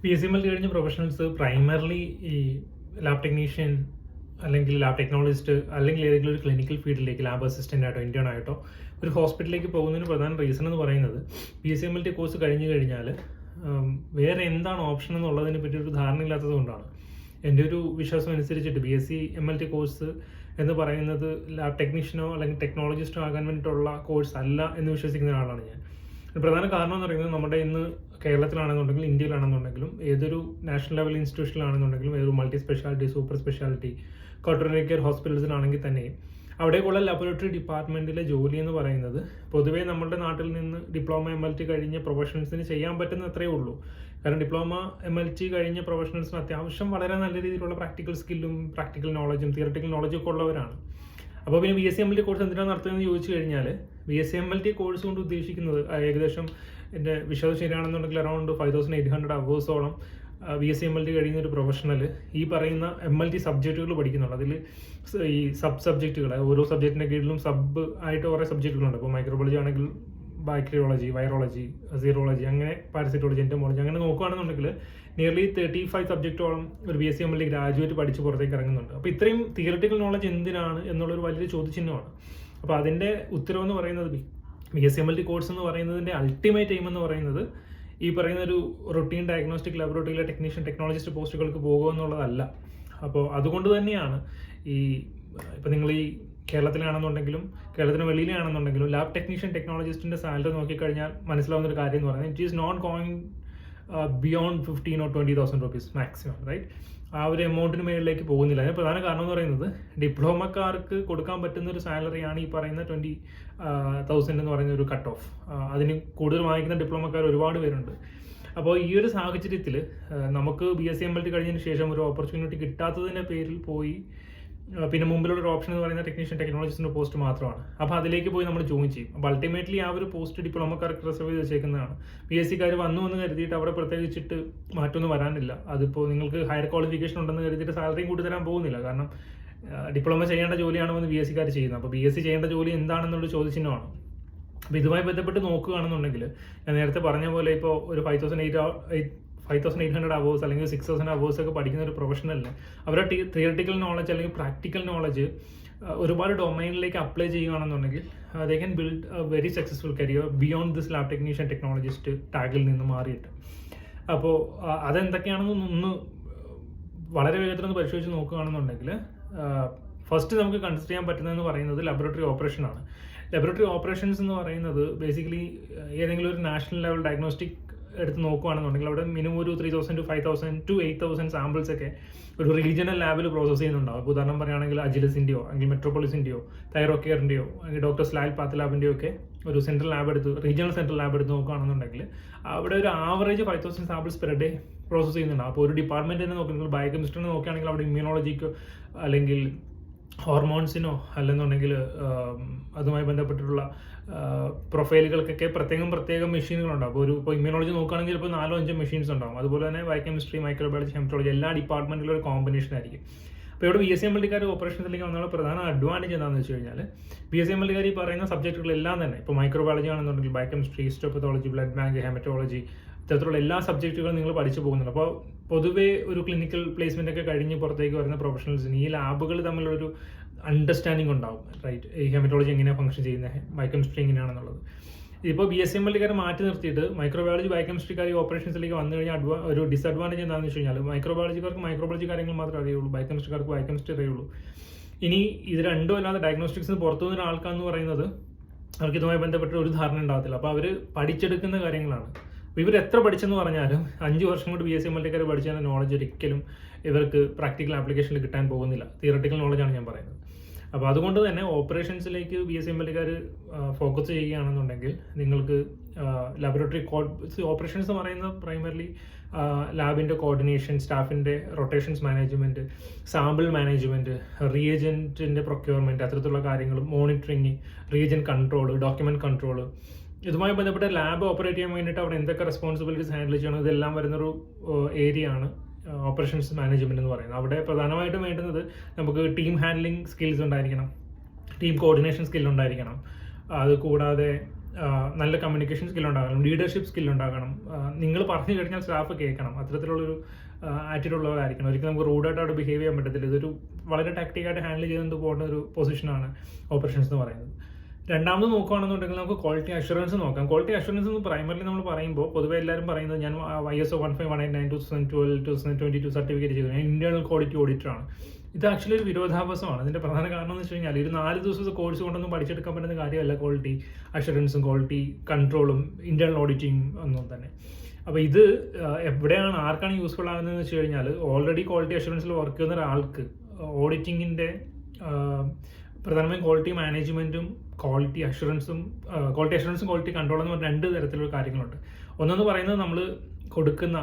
PSML കഴിഞ്ഞ professionals primarily ഈ lab technician അല്ലെങ്കിൽ ലാബ് ടെക്നോളജിസ്റ്റ് അല്ലെങ്കിൽ ഏതെങ്കിലും ഒരു ക്ലിനിക്കൽ ഫീൽഡിലേക്ക് ലാബ് അസിസ്റ്റൻ്റ് ആയിട്ടോ ഇന്റേൺ ആയിട്ടോ ഒരു ഹോസ്പിറ്റലിലേക്ക് പോകുന്നതിന് പ്രധാന റീസൺ എന്ന് പറയുന്നത് PSMLT കോഴ്സ് കഴിഞ്ഞു കഴിഞ്ഞാൽ വേറെ എന്താണ് ഓപ്ഷൻ എന്നുള്ളതിനെ പറ്റി ഒരു ധാരണയില്ലാത്തത് കൊണ്ടാണ്. എൻ്റെ ഒരു വിശ്വാസം അനുസരിച്ചിട്ട് BSc-MLT കോഴ്സ് എന്ന് പറയുന്നത് ലാബ് ടെക്നീഷ്യനോ അല്ലെങ്കിൽ ടെക്നോളജിസ്റ്റോ ആകാൻ വേണ്ടിയിട്ടുള്ള കോഴ്സ് അല്ല എന്ന് വിശ്വസിക്കുന്ന ഒരാളാണ് ഞാൻ. പ്രധാന കാരണം എന്ന് പറയുന്നത് നമ്മുടെ ഇന്ന് കേരളത്തിലാണെന്നുണ്ടെങ്കിലും ഇന്ത്യയിലാണെന്നുണ്ടെങ്കിലും ഏതൊരു നാഷണൽ ലെവൽ ഇൻസ്റ്റിറ്റ്യൂഷനിലാണെന്നുണ്ടെങ്കിലും ഏതൊരു multi speciality super speciality quaternary care ഹോസ്പിറ്റൽസിലാണെങ്കിൽ തന്നെയും അവിടേക്കുള്ള ലബോറട്ടറി ഡിപ്പാർട്ട്മെൻറ്റിലെ ജോലി എന്ന് പറയുന്നത് പൊതുവേ നമ്മുടെ നാട്ടിൽ നിന്ന് ഡിപ്ലോമ MLT കഴിഞ്ഞ പ്രൊഫഷണൽസിന് ചെയ്യാൻ പറ്റുന്ന അത്രയേ ഉള്ളൂ. കാരണം ഡിപ്ലോമ MLT കഴിഞ്ഞ പ്രൊഫഷണൽസിന് അത്യാവശ്യം വളരെ നല്ല രീതിയിലുള്ള പ്രാക്ടിക്കൽ സ്കില്ലും പ്രാക്ടിക്കൽ നോളജും തിയറട്ടിക്കൽ നോളജും ഒക്കെ ഉള്ളവരാണ്. അപ്പോൾ പിന്നെ BSc-MLT കോഴ്സ് എന്തിനാണ് നടത്തുന്നതെന്ന് ചോദിച്ചു കഴിഞ്ഞാൽ BSc-MLT കോഴ്സ് കൊണ്ട് ഉദ്ദേശിക്കുന്നത് ഏകദേശം എൻ്റെ വിശ്വാസം ശരിയാണെന്നുണ്ടെങ്കിൽ അറൗണ്ട് 5800 അവേഴ്സോളം BSc-MLT കഴിയുന്ന ഒരു പ്രൊഫഷണൽ ഈ പറയുന്ന MLT സബ്ജക്റ്റുകൾ പഠിക്കുന്നുണ്ട്. അതിൽ ഈ സബ്ജക്റ്റുകൾ ഓരോ സബ്ജക്റ്റിൻ്റെ കീഴിലും ആയിട്ട് കുറേ സബ്ജക്റ്റുകളുണ്ട്. അപ്പോൾ മൈക്രോബയോളജി ആണെങ്കിൽ ബാക്ടീരിയോളജി, വൈറോളജി, സീറോളജി, അങ്ങനെ പാരസിറ്റോളജി, എൻറ്റമോളജി, അങ്ങനെ നോക്കുകയാണെന്നുണ്ടെങ്കിൽ നിയർലി 35 സബ്ജക്റ്റോളം ഒരു BSc-MLT ഗ്രാജുവേറ്റ് പഠിച്ച് പുറത്തേക്ക് ഇറങ്ങുന്നുണ്ട്. അപ്പോൾ ഇത്രയും തിയറട്ടിക്കൽ നോളജ് എന്തിനാണ് എന്നുള്ളൊരു വലിയൊരു ചോദ്യചിഹ്നമാണ്. അപ്പോൾ അതിൻ്റെ ഉത്തരവെന്ന് പറയുന്നത് BSc-MLT കോഴ്സ് എന്ന് പറയുന്നതിൻ്റെ അൾട്ടിമേറ്റ് എയിം എന്ന് പറയുന്നത് ഈ പറയുന്ന ഒരു റൊട്ടീൻ ഡയഗ്നോസ്റ്റിക് ലബോറട്ടറിയിലെ ടെക്നീഷ്യൻ ടെക്നോളജിസ്റ്റ് പോസ്റ്റുകൾക്ക് പോകുക എന്നുള്ളതല്ല. അപ്പോൾ അതുകൊണ്ട് തന്നെയാണ് ഇപ്പം നിങ്ങൾ ഈ കേരളത്തിലാണെന്നുണ്ടെങ്കിലും കേരളത്തിന് വെളിയിലാണെന്നുണ്ടെങ്കിലും ലാബ് ടെക്നീഷ്യൻ ടെക്നോളജിസ്റ്റിൻ്റെ സാലറി നോക്കിക്കഴിഞ്ഞാൽ മനസ്സിലാവുന്ന ഒരു കാര്യം എന്ന് പറയുന്നത് it is not going beyond 15,000 or 20,000 rupees maximum, right? ആ ഒരു എമൗണ്ടിന് മേളിലേക്ക് പോകുന്നില്ല. അതിന് പ്രധാന കാരണം എന്ന് പറയുന്നത് ഡിപ്ലോമക്കാർക്ക് കൊടുക്കാൻ പറ്റുന്ന ഒരു സാലറിയാണ് ഈ പറയുന്ന 20,000 എന്ന് പറയുന്ന ഒരു കട്ട് ഓഫ്. അതിന് കൂടുതൽ വാങ്ങിക്കുന്ന ഡിപ്ലോമക്കാർ ഒരുപാട് പേരുണ്ട്. അപ്പോൾ ഈ ഒരു സാഹചര്യത്തിൽ നമുക്ക് BSc-MLT കഴിഞ്ഞതിന് ശേഷം ഒരു ഓപ്പർച്യൂണിറ്റി കിട്ടാത്തതിൻ്റെ പേരിൽ പോയി പിന്നെ മുമ്പിലുള്ള ഒരു ഓപ്ഷൻ എന്ന് പറയുന്നത് ടെക്നീഷ്യൻ ടെക്നോളജിസ്റ്റിൻ്റെ പോസ്റ്റ് മാത്രമാണ്. അപ്പോൾ അതിലേക്ക് പോയി നമ്മൾ ജോയിൻ ചെയ്യും. അപ്പോൾ അൾട്ടിമേറ്റ്ലി ആ ഒരു പോസ്റ്റ് ഡിപ്ലോമക്കാർക്ക് റിസർവ് ചെയ്ത് വെച്ചേക്കുന്നതാണ്. PSc-കാർ വന്നു എന്ന് കരുതിയിട്ട് അവിടെ പ്രത്യേകിച്ചിട്ട് മാറ്റമൊന്നും വരാനില്ല. അതിപ്പോൾ നിങ്ങൾക്ക് ഹയർ ക്വാളിഫിക്കേഷൻ ഉണ്ടെന്ന് കരുതിയിട്ട് സാലറിയും കൂട്ടി തരാൻ പോകുന്നില്ല. കാരണം ഡിപ്ലോമ ചെയ്യേണ്ട ജോലിയാണെന്ന് BSc-കാർ ചെയ്യുന്നത്. അപ്പോൾ BSc ചെയ്യേണ്ട ജോലി എന്താണെന്നുള്ള ചോദ്യചിഹ്നമാണ്. അപ്പോൾ ഇതുമായി ബന്ധപ്പെട്ട് നോക്കുകയാണെന്നുണ്ടെങ്കിൽ ഞാൻ നേരത്തെ പറഞ്ഞ പോലെ ഇപ്പോൾ ഒരു 5,800 അവേഴ്സ് അല്ലെങ്കിൽ 6,000 അവേഴ്സ് ഒക്കെ പഠിക്കുന്ന ഒരു പ്രൊഫഷണലിന് അവരുടെ തിയറട്ടിക്കൽ നോളജ് അല്ലെങ്കിൽ പ്രാക്ടിക്കൽ നോളജ് ഒരുപാട് ഡൊമൈനിലേക്ക് അപ്ലൈ ചെയ്യുകയാണെന്നുണ്ടെങ്കിൽ they can build a very successful career beyond this lab technician technologist ടാഗിൽ നിന്ന് മാറിയിട്ട്. അപ്പോൾ അതെന്തൊക്കെയാണെന്ന് വളരെ വേഗത്തിലൊന്ന് പരിശോധിച്ച് നോക്കുകയാണെന്നുണ്ടെങ്കിൽ ഫസ്റ്റ് നമുക്ക് കൺസിഡർ ചെയ്യാൻ പറ്റുന്നതെന്ന് പറയുന്നത് ലബോറട്ടറി ഓപ്പറേഷനാണ്. ലബോറട്ടറി ഓപ്പറേഷൻസ് എന്ന് പറയുന്നത് ബേസിക്കലി ഏതെങ്കിലും ഒരു നാഷണൽ ലെവൽ ഡയഗ്നോസ്റ്റിക് എടുത്ത് നോക്കുകയാണെന്നുണ്ടെങ്കിൽ അവിടെ മിനിമം ഒരു 3,000 to 5,000 to 8,000 സാമ്പിൾസ് ഒക്കെ ഒരു റീജിയണൽ ലാബിൽ പ്രോസസ് ചെയ്യുന്നുണ്ടാവും. ഇപ്പോൾ ഉദാഹരണം പറയുകയാണെങ്കിൽ അജിലസിൻ്റെയോ അല്ലെങ്കിൽ മെട്രോപോളിസിൻ്റെയോ തൈറോക്കെയറിൻ്റെയോ അല്ലെങ്കിൽ ഡോക്ടർ സ്ലാൽ പാത്ത് ലാബിൻ്റെയോ ഒക്കെ ഒരു സെൻട്രൽ ലാബ് എടുത്ത് റീജിയണൽ സെൻട്രൽ ലാബ് എടുത്ത് നോക്കുകയാണെന്നുണ്ടെങ്കിൽ അവിടെ ഒരു average 5,000 samples per day process ചെയ്യുന്നുണ്ടാവും. അപ്പോൾ ഒരു ഡിപ്പാർട്ട്മെൻറ്റ് തന്നെ നോക്കുകയാണെങ്കിൽ ബയോകെമിസ്ട്രിനെ നോക്കുകയാണെങ്കിൽ അവിടെ ഇമ്മ്യൂണോളജിക്കോ അല്ലെങ്കിൽ ഹോർമോൺസിനോ അല്ലെന്നുണ്ടെങ്കിൽ അതുമായി ബന്ധപ്പെട്ടിട്ടുള്ള പ്രൊഫൈലുകൾക്കൊക്കെ പ്രത്യേകം മെഷീനുകളുണ്ടാവും. അപ്പോൾ ഇപ്പോൾ ഇമ്മ്യൂണോളജി നോക്കുകയാണെങ്കിൽ ഇപ്പോൾ 4-5 മെഷീൻസ് ഉണ്ടാവും. അതുപോലെ തന്നെ ബയോകെമിസ്ട്രി, മൈക്രോബയോളജി, ഹെമറ്റോളജി എല്ലാ ഡിപ്പാർട്ട്മെൻറ്റിലും ഒരു കോമ്പിനേഷൻ ആയിരിക്കും. അപ്പോൾ ഇവിടെ BSc-MLT-കാർ ഓപ്പറേഷൻസിലേക്ക് വന്നുള്ള പ്രധാന അഡ്വാൻറ്റേജ് എന്താണെന്ന് വെച്ച് കഴിഞ്ഞാൽ BSc-MLT-കാർ ഈ പറയുന്ന സബ്ജക്റ്റുകളെല്ലാം തന്നെ ഇപ്പോൾ മൈക്രോബയോളജി ആണെന്നുണ്ടെങ്കിൽ biochemistry, histopathology, blood bank, haematology ഇത്തരത്തിലുള്ള എല്ലാ സബ്ജക്റ്റുകളും നിങ്ങൾ പഠിച്ചു പോകുന്നുണ്ട്. അപ്പോൾ പൊതുവേ ഒരു ക്ലിനിക്കൽ പ്ലേസ്മെൻ്റ് ഒക്കെ കഴിഞ്ഞ് പുറത്തേക്ക് വരുന്ന പ്രൊഫഷണൽസിന് ഈ ലാബുകൾ തമ്മിലൊരു അണ്ടർസ്റ്റാൻഡിങ് ഉണ്ടാവും, റൈറ്റ്? ഈ ഹെമറ്റോളജി എങ്ങനെയാണ് ഫംഗ്ഷൻ ചെയ്യുന്നത്, ബയോകെമിസ്ട്രി എങ്ങനെയാണെന്നുള്ളത്. ഇപ്പോൾ BSc-MLT-കാർ മാറ്റി നിർത്തിയിട്ട് മൈക്രോബയോളജി, ബയോകെമിസ്ട്രിക്കാർ ഈ ഓപ്പറേഷൻസിലേക്ക് വന്നു കഴിഞ്ഞാൽ ഒരു ഡിസഡ്വാൻറ്റേജ് എന്താണെന്ന് വെച്ച് കഴിഞ്ഞാൽ മൈക്രോബയോളജിക്കാർക്ക് മൈക്രോബയോളജി കാര്യങ്ങൾ മാത്രമേ അറിയുള്ളൂ, ബയോകെമിസ്ട്രിക്കാർക്ക് ബയോകെമിസ്ട്രി അറിയുള്ളൂ. ഇനി ഇത് രണ്ടും അല്ലാതെ ഡയഗ്നോസ്റ്റിക്സിന് പുറത്തു നിന്ന ആൾക്കാരെന്ന് പറയുന്നത് അവർക്ക് ഇതുമായി ബന്ധപ്പെട്ട ഒരു ധാരണ ഉണ്ടാകത്തില്ല. അപ്പോൾ അവർ പഠിച്ചെടുക്കുന്ന കാര്യങ്ങളാണ്. ഇവർ എത്ര പഠിച്ചെന്ന് പറഞ്ഞാലും 5 വർഷം കൊണ്ട് BSc-MLT-കാർ പഠിച്ച നോളജ് ഒരിക്കലും ഇവർക്ക് പ്രാക്ടിക്കൽ ആപ്ലിക്കേഷനിൽ കിട്ടാൻ പോകുന്നില്ല. തിയറട്ടിക്കൽ നോളജാണ് ഞാൻ പറയുന്നത്. അപ്പോൾ അതുകൊണ്ട് തന്നെ ഓപ്പറേഷൻസിലേക്ക് BSc-MLT-കാർ ഫോക്കസ് ചെയ്യുകയാണെന്നുണ്ടെങ്കിൽ നിങ്ങൾക്ക് ലബോറട്ടറി ഓപ്പറേഷൻസ് എന്ന് പറയുന്നത് പ്രൈമർലി ലാബിൻ്റെ കോർഡിനേഷൻ, സ്റ്റാഫിൻ്റെ റൊട്ടേഷൻസ് മാനേജ്മെൻറ്റ്, സാമ്പിൾ മാനേജ്മെൻറ്റ്, റിയേജൻറ്റിൻ്റെ പ്രൊക്യൂർമെൻറ്റ്, അത്തരത്തിലുള്ള കാര്യങ്ങളും monitoring, reagent control, document control, ഇതുമായി ബന്ധപ്പെട്ട ലാബ് ഓപ്പറേറ്റ് ചെയ്യാൻ വേണ്ടിയിട്ട് അവിടെ എന്തൊക്കെ റെസ്പോൺസിബിലിറ്റീസ് ഹാൻഡിൽ ചെയ്യണം ഇതെല്ലാം വരുന്നൊരു ഏരിയ ആണ് ഓപ്പറേഷൻസ് മാനേജ്മെൻറ്റ് എന്ന് പറയുന്നത്. അവിടെ പ്രധാനമായിട്ടും വേണ്ടുന്നത് നമുക്ക് ടീം ഹാൻഡ്ലിംഗ് സ്കിൽസ് ഉണ്ടായിരിക്കണം, ടീം കോർഡിനേഷൻ സ്കിൽ ഉണ്ടായിരിക്കണം. അത് കൂടാതെ നല്ല കമ്മ്യൂണിക്കേഷൻ സ്കിൽ ഉണ്ടാകണം, ലീഡർഷിപ്പ് സ്കിൽ ഉണ്ടാകണം, നിങ്ങൾ പറഞ്ഞു കഴിഞ്ഞാൽ സ്റ്റാഫ് കേൾക്കണം, അത്തരത്തിലുള്ളൊരു ആറ്റിറ്റ്യൂഡ് ഉള്ളവരായിരിക്കണം. ഒരിക്കലും നമുക്ക് റൂഡായിട്ട് അവിടെ ബിഹേവ് ചെയ്യാൻ പറ്റത്തില്ല. ഇതൊരു വളരെ ടാക്ടിക്കായിട്ട് ഹാൻഡിൽ ചെയ്തുകൊണ്ട് പോകേണ്ട ഒരു പൊസിഷനാണ് ഓപ്പറേഷൻസ് എന്ന് പറയുന്നത്. രണ്ടാമത് നോക്കുകയാണെന്നുണ്ടെങ്കിൽ നമുക്ക് ക്വാളിറ്റി അഷുറൻസ് നോക്കാം. ക്വാളിറ്റി അഷുറൻസ് എന്ന് പ്രൈമറിലി നമ്മൾ പറയുമ്പോൾ പൊതുവെ എല്ലാവരും പറയുന്നത്, ഞാൻ ISO 15189 2012-2022 സർട്ടിഫിക്കറ്റ് ചെയ്തു, ഞാൻ ഇന്റേണൽ ക്വാളിറ്റി ഓഡിറ്ററാണ്. ഇത് ആക്ച്വലി ഒരു വിരോധാഭാസമാണ്. ഇതിന്റെ പ്രധാന കാരണം എന്ന് വെച്ച് കഴിഞ്ഞാൽ, ഒരു 4 ദിവസത്തെ കോഴ്സ് കൊണ്ടൊന്നും പഠിച്ചെടുക്കാൻ പറ്റുന്ന കാര്യമല്ല ക്വാളിറ്റി അഷുറൻസും ക്വാളിറ്റി കൺട്രോളും ഇന്റേണൽ ഓഡിറ്റിംഗ് ഒന്നും തന്നെ. അപ്പോൾ ഇത് എവിടെയാണ് ആർക്കാണ് യൂസ്ഫുൾ ആകുന്നതെന്ന് വെച്ച് കഴിഞ്ഞാൽ, ഓൾറെഡി ക്വാളിറ്റി അഷുറൻസിൽ വർക്ക് ചെയ്യുന്ന ഒരാൾക്ക് ഓഡിറ്റിങ്ങിൻ്റെ പ്രധാനമായും ക്വാളിറ്റി മാനേജ്മെൻറ്റും ക്വാളിറ്റി അഷുറൻസും ക്വാളിറ്റി കൺട്രോൾ എന്ന് പറഞ്ഞ 2 തരത്തിലുള്ള കാര്യങ്ങളുണ്ട്. ഒന്നെന്ന് പറയുന്നത്, നമ്മൾ കൊടുക്കുന്ന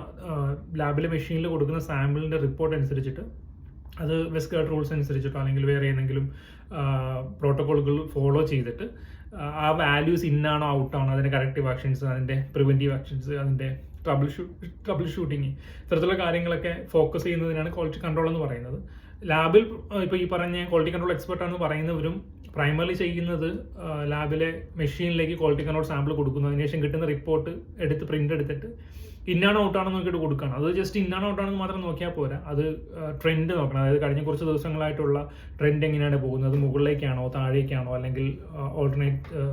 ലാബിലെ മെഷീനിൽ കൊടുക്കുന്ന സാമ്പിളിൻ്റെ റിപ്പോർട്ട് അനുസരിച്ചിട്ട് അത് വെസ്റ്റ് ഗാർഡ് റൂൾസ് അനുസരിച്ചിട്ടോ അല്ലെങ്കിൽ വേറെ ഏതെങ്കിലും പ്രോട്ടോക്കോളുകൾ ഫോളോ ചെയ്തിട്ട് ആ വാല്യൂസ് ഇന്നാണോ ഔട്ടാണോ, അതിൻ്റെ കറക്റ്റീവ് ആക്ഷൻസ്, അതിൻ്റെ പ്രിവെൻറ്റീവ് ആക്ഷൻസ്, അതിൻ്റെ ട്രബിൾ ഷൂട്ടിങ്, ഇത്തരത്തിലുള്ള കാര്യങ്ങളൊക്കെ ഫോക്കസ് ചെയ്യുന്നതിനാണ് ക്വാളിറ്റി കൺട്രോൾ എന്ന് പറയുന്നത്. ലാബിൽ ഇപ്പോൾ ഈ പറഞ്ഞ ക്വാളിറ്റി കൺട്രോൾ എക്സ്പെർട്ടാണെന്ന് പറയുന്നവരും പ്രൈമറി ചെയ്യുന്നത് ലാബിലെ മെഷീനിലേക്ക് ക്വാളിറ്റി കൺട്രോൾ സാമ്പിൾ കൊടുക്കുന്നു. അതിനുശേഷം കിട്ടുന്ന റിപ്പോർട്ട് എടുത്ത് പ്രിന്റ് എടുത്തിട്ട് ഇന്നാണ് ഔട്ടാണെന്ന് നോക്കിയിട്ട് കൊടുക്കുകയാണ്. അത് ജസ്റ്റ് ഇന്നാണ് ഔട്ടാണെന്ന് മാത്രം നോക്കിയാൽ പോരാ, അത് ട്രെൻഡ് നോക്കണം. അതായത് കഴിഞ്ഞ കുറച്ച് ദിവസങ്ങളായിട്ടുള്ള ട്രെൻഡ് എങ്ങനെയാണ് പോകുന്നത്, മുകളിലേക്കാണോ താഴേക്കാണോ, അല്ലെങ്കിൽ ഓൾട്ടർനേറ്റ്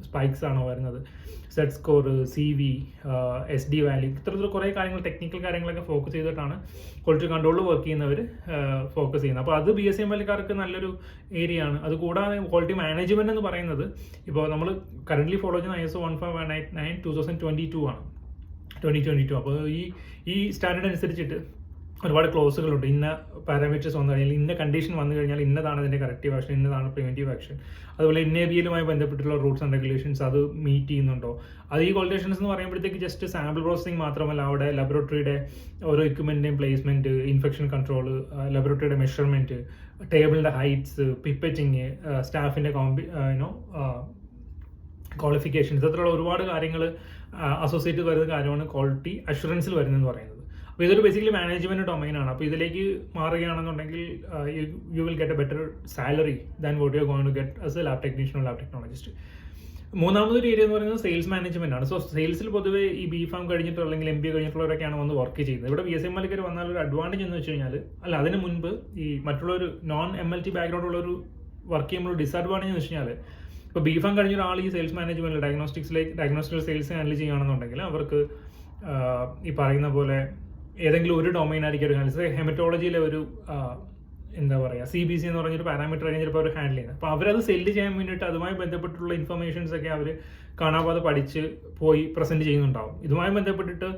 സ്പൈക്സ് ആണോ വരുന്നത്, set score, CV, SD value, ഇത്തരത്തിലുള്ള കുറേ കാര്യങ്ങൾ, ടെക്നിക്കൽ കാര്യങ്ങളൊക്കെ ഫോക്കസ് ചെയ്തിട്ടാണ് ക്വാളിറ്റി കൺട്രോളിൽ വർക്ക് ചെയ്യുന്നവർ ഫോക്കസ് ചെയ്യുന്നത്. അപ്പോൾ അത് BSMLക്കാർക്ക് നല്ലൊരു ഏരിയ ആണ്. അതുകൂടാതെ ക്വാളിറ്റി മാനേജ്മെന്റ് എന്ന് പറയുന്നത്, ഇപ്പോൾ നമ്മൾ കറന്റ് ഫോളോ ചെയ്യുന്ന ISO 15189 2022 ആണ്, 2022. അപ്പോൾ ഈ സ്റ്റാൻഡേർഡ് അനുസരിച്ചിട്ട് ഒരുപാട് ക്ലോസുകളുണ്ട്. ഇന്ന പാരാമീറ്റേഴ്സ് വന്നു കഴിഞ്ഞാൽ, ഇന്ന കണ്ടീഷൻ വന്നു കഴിഞ്ഞാൽ ഇന്നതാണ് അതിൻ്റെ കറക്റ്റീവ് ആക്ഷൻ, ഇന്നതാണ് പ്രിവെൻറ്റീവ് ആക്ഷൻ. അതുപോലെ NABLുമായി ബന്ധപ്പെട്ടുള്ള റൂൾസ് ആൻഡ് റെഗുലേഷൻസ് അത് മീറ്റ് ചെയ്യുന്നുണ്ടോ. അത് ഈ ക്വാളിറ്റി അഷുറൻസ് എന്ന് പറയുമ്പോഴത്തേക്ക് ജസ്റ്റ് സാമ്പിൾ പ്രോസസ്സിംഗ് മാത്രമല്ല, അവിടെ ലബോറട്ടറിയുടെ ഓരോ എക്യുപ്മെൻറ്റിൻ്റെയും പ്ലേസ്മെൻറ്റ്, ഇൻഫെക്ഷൻ കൺട്രോൾ, ലബോറട്ടറിയുടെ മെഷർമെൻറ്റ്, ടേബിളിൻ്റെ ഹൈറ്റ്സ്, പിപ്പറ്റിങ്, സ്റ്റാഫിൻ്റെ ക്വാളിഫിക്കേഷൻസ്, ഇത്തരത്തിലുള്ള ഒരുപാട് കാര്യങ്ങൾ അസോസിയേറ്റ് വരുന്ന കാര്യമാണ് ക്വാളിറ്റി അഷുറൻസിൽ വരുന്നതെന്ന് പറയുന്നത്. അപ്പോൾ ഇതൊരു ബേസിക്കലി മാനേജ്മെന്റ് ഡൊമൈനാണ്. അപ്പോൾ ഇതിലേക്ക് മാറുകയാണെന്നുണ്ടെങ്കിൽ you will get a better salary than what you are going to get as a lab technician or lab technologist. മൂന്നാമതൊരു ഏരിയ എന്ന് പറയുന്നത് സെയിൽസ് മാനേജ്മെന്റ് ആണ്. സോ സെയിൽസിൽ പൊതുവെ ഈ BPharm കഴിഞ്ഞിട്ടോ അല്ലെങ്കിൽ MBA കഴിഞ്ഞിട്ടുള്ളവരൊക്കെയാണ് വന്ന് വർക്ക് ചെയ്യുന്നത്. ഇവിടെ BSMLക്കാർ വന്നാൽ ഒരു അഡ്വാൻറ്റേജ് എന്ന് വെച്ച് കഴിഞ്ഞാൽ, അല്ല അതിന് മുൻപ് ഈ മറ്റുള്ളൊരു നോൺ MLT ബാക്ക്ഗ്രൗണ്ട് ഉള്ളൊരു വർക്ക് ചെയ്യുമ്പോൾ ഡിസഡ്വാൻറ്റേജ് എന്ന് വെച്ച് കഴിഞ്ഞാൽ, ഇപ്പോൾ BPharm കഴിഞ്ഞ ഒരാൾ ഈ sales management diagnostic sales handle ചെയ്യുകയാണെന്നുണ്ടെങ്കിൽ അവർക്ക് ഈ പറയുന്ന പോലെ ഏതെങ്കിലും ഒരു ഡൊമൈൻ ആയിരിക്കും ഒരു ഹാൻഡിൽ. ഹെമറ്റോളജിയിലെ ഒരു എന്താ പറയുക, CBC എന്ന് പറഞ്ഞൊരു പാരാമീറ്റർ ആയിരിക്കും ചിലപ്പോൾ അവർ ഹാൻഡിൽ ചെയ്യുന്നത്. അപ്പോൾ അവരത് സെല്ല് ചെയ്യാൻ വേണ്ടിയിട്ട് അതുമായി ബന്ധപ്പെട്ടുള്ള ഇൻഫർമേഷൻസ് ഒക്കെ അവർ കാണാതെ പഠിച്ച് പോയി പ്രസന്റ് ചെയ്യുന്നുണ്ടാവും. ഇതുമായി ബന്ധപ്പെട്ടിട്ട്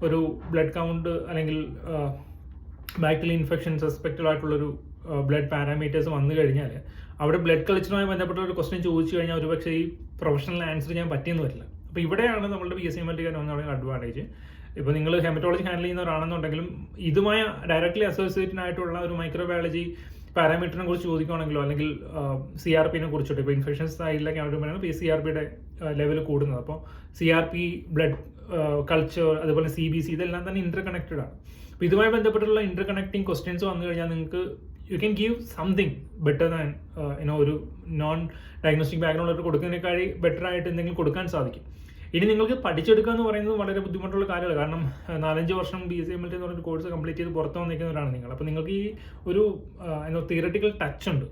ഒരു ബ്ലഡ് കൗണ്ട് അല്ലെങ്കിൽ ബാക്ടീരിയൽ ഇൻഫെക്ഷൻ സസ്പെക്റ്റഡ് ആയിട്ടുള്ളൊരു ബ്ലഡ് പാരാമീറ്റേഴ്സ് വന്നു കഴിഞ്ഞാൽ, അവിടെ ബ്ലഡ് കൾച്ചറുമായി ബന്ധപ്പെട്ട ഒരു ക്വസ്റ്റ്യൻ ചോദിച്ചു കഴിഞ്ഞാൽ ഒരു പക്ഷേ ഈ പ്രൊഫഷണൽ ആൻസർ ചെയ്യാൻ പറ്റിയെന്ന് വരില്ല. അപ്പോൾ ഇവിടെയാണ് നമ്മളുടെ BSMLക്കാർ വന്ന അഡ്വാൻറ്റേജ്. ഇപ്പോൾ നിങ്ങൾ ഹെമറ്റോളജി ഹാൻഡിൽ ചെയ്യുന്നവരാണെന്നുണ്ടെങ്കിലും ഇതുമായി ഡയറക്ട്ലി അസോസിയേറ്റഡ് ആയിട്ടുള്ള ഒരു മൈക്രോബയോളജി പാരാമീറ്ററിനെ കുറിച്ച് ചോദിക്കുകയാണെങ്കിലോ, അല്ലെങ്കിൽ CRPനെ കുറിച്ചിട്ട്, ഇപ്പോൾ ഇൻഫെക്ഷൻ സൈഡിലേക്ക് അവർ പറയുമ്പോൾ CRPയുടെ ലെവൽ കൂടുന്നത്. അപ്പോൾ CRP, ബ്ലഡ് കൾച്ചർ, അതുപോലെ CBC, ഇതെല്ലാം തന്നെ ഇന്റർ കണക്റ്റഡ് ആണ്. അപ്പോൾ ഇതുമായി ബന്ധപ്പെട്ടുള്ള ഇന്റർ കണക്റ്റിംഗ് ക്വസ്റ്റ്യൻസ് വന്നു കഴിഞ്ഞാൽ നിങ്ങൾക്ക് you can give something better than ഒരു നോൺ ഡയഗ്നോസ്റ്റിക് ബാക്ക്ഗ്രൗണ്ട് കൊടുക്കുന്നതിനേക്കാൾ ബെറ്റർ ആയിട്ട് എന്തെങ്കിലും കൊടുക്കാൻ സാധിക്കും. ഇനി നിങ്ങൾക്ക് പഠിച്ചെടുക്കുക എന്ന് പറയുന്നത് വളരെ ബുദ്ധിമുട്ടുള്ള കാര്യമാണ്. കാരണം 4-5 വർഷം BSMLT എന്ന് പറഞ്ഞൊരു കോഴ്സ് കംപ്ലീറ്റ് ചെയ്ത് പുറത്ത് വന്നിരിക്കുന്നവരാണ് നിങ്ങൾ. അപ്പോൾ നിങ്ങൾക്ക് ഈ ഒരു തിയററ്റിക്കൽ ടച്ച് ഉണ്ട്.